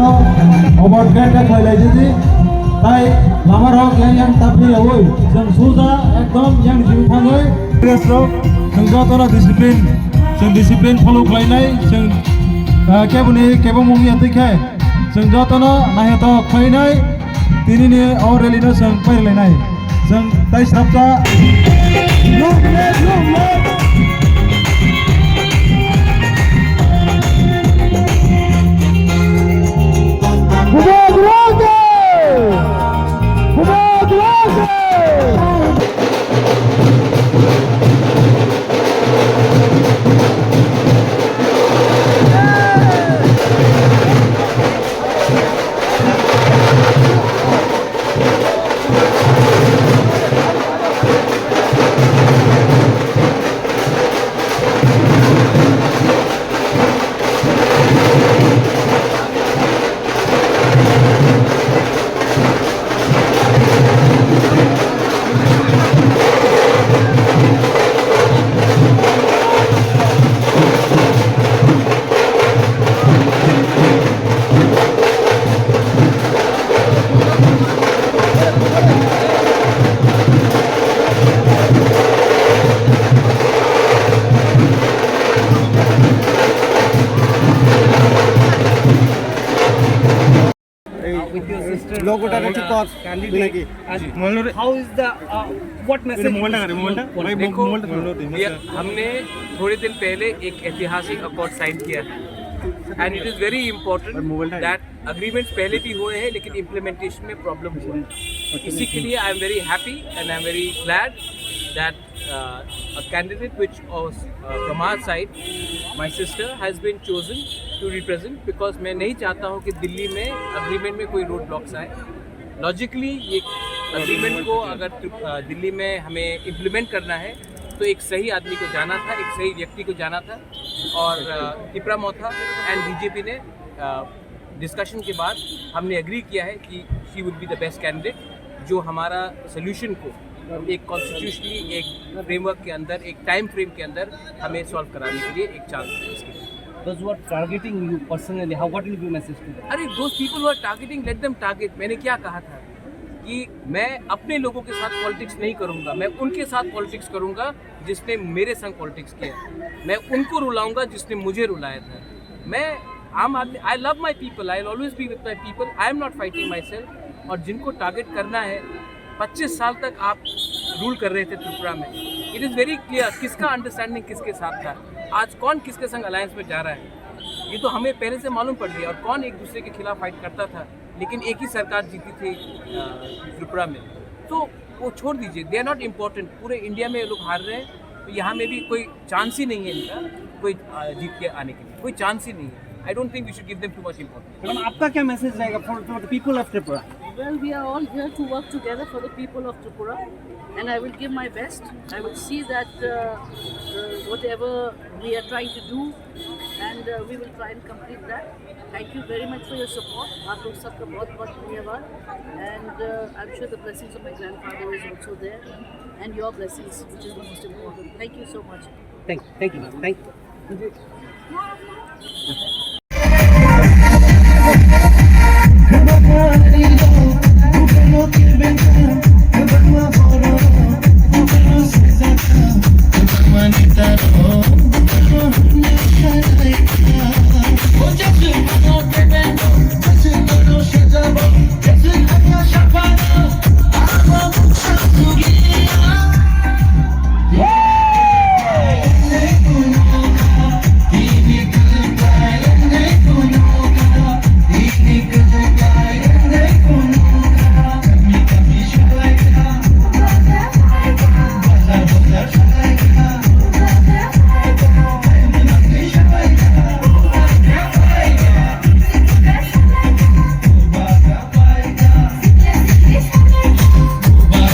About gate खाइलाय जि ताई Lamar हक yang tapi awoi जों सुजा एकदम yang जिउ थाङै रेस्ट्रो जों जतरा डिसिप्लिन फलो खालायनाय जों केबो मुंगिया तैखाय जों जतनो नाहेत खैनाय तिनिनि अरेलिनो जों फैलायनाय जों ताई साबजा with your sister candidate. How is the what message? हमने थोड़े दिन पहले एक ऐतिहासिक अकॉर्ड साइन किया है and it is very important that agreements पहले भी हुए हैं लेकिन इम्प्लीमेंटेशन में प्रॉब्लम हुआ है। इसी के लिए I am very happy and I am very glad that a candidate which was from our side, my sister has been chosen to represent because मैं नहीं चाहता हूँ कि दिल्ली में अग्रीमेंट में कोई रोड ब्लॉक्स आए। लॉजिकली ये अग्रीमेंट को अगर दिल्ली में हमें इम्प्लीमेंट करना है तो एक सही आदमी को जाना था, एक सही व्यक्ति को जाना था और तिपरा मोथा एंड बीजेपी ने डिस्कशन के बाद हमने एग्री किया है कि she would be the best candidate जो हमारा सोल्यूशन को एक कॉन्स्टिट्यूशनली एक फ्रेमवर्क के अंदर एक टाइम फ्रेम के अंदर हमें सॉल्व कराने के लिए एक चांस है इसके लिए। Those who are targeting you personally, what will be your message to them? अरे those people who are targeting, let them target। मैंने क्या कहा था कि मैं अपने लोगों के साथ पॉलिटिक्स नहीं करूंगा, मैं उनके साथ पॉलिटिक्स करूंगा जिसने मेरे संग पॉलिटिक्स किया। मैं उनको रुलाऊंगा जिसने मुझे रुलाया था। मैं आम आदमी, I love my people, I will always be with my people, I am not fighting my self. और जिनको टारगेट करना है, 25 साल तक आप रूल कर रहे थे त्रिपुरा में, इट इज़ वेरी क्लियर किसका अंडरस्टैंडिंग किसके साथ था, आज कौन किसके संग अलायंस में जा रहा है, ये तो हमें पहले से मालूम पड़ गया। और कौन एक दूसरे के खिलाफ फाइट करता था, लेकिन एक ही सरकार जीती थी त्रिपुरा में। तो वो छोड़ दीजिए, दे आर नॉट इम्पोर्टेंट। पूरे इंडिया में लोग हार रहे हैं, तो यहाँ में भी कोई चांस ही नहीं है इनका कोई जीत के आने के लिए, कोई चांस ही नहीं है। I don't think we should give them too much importance. Madam आपका क्या मैसेज रहेगा for the people of Tripura? Well, we are all here to work together for the people of Tripura, and I will give my best. I will see that whatever we are trying to do, and we will try and complete that. Thank you very much for your support. आप लोग सबका बहुत बहुत धन्यवाद. And I'm sure the blessings of my grandfather is also there, and your blessings, which is the most important. Thank you so much. Thank you.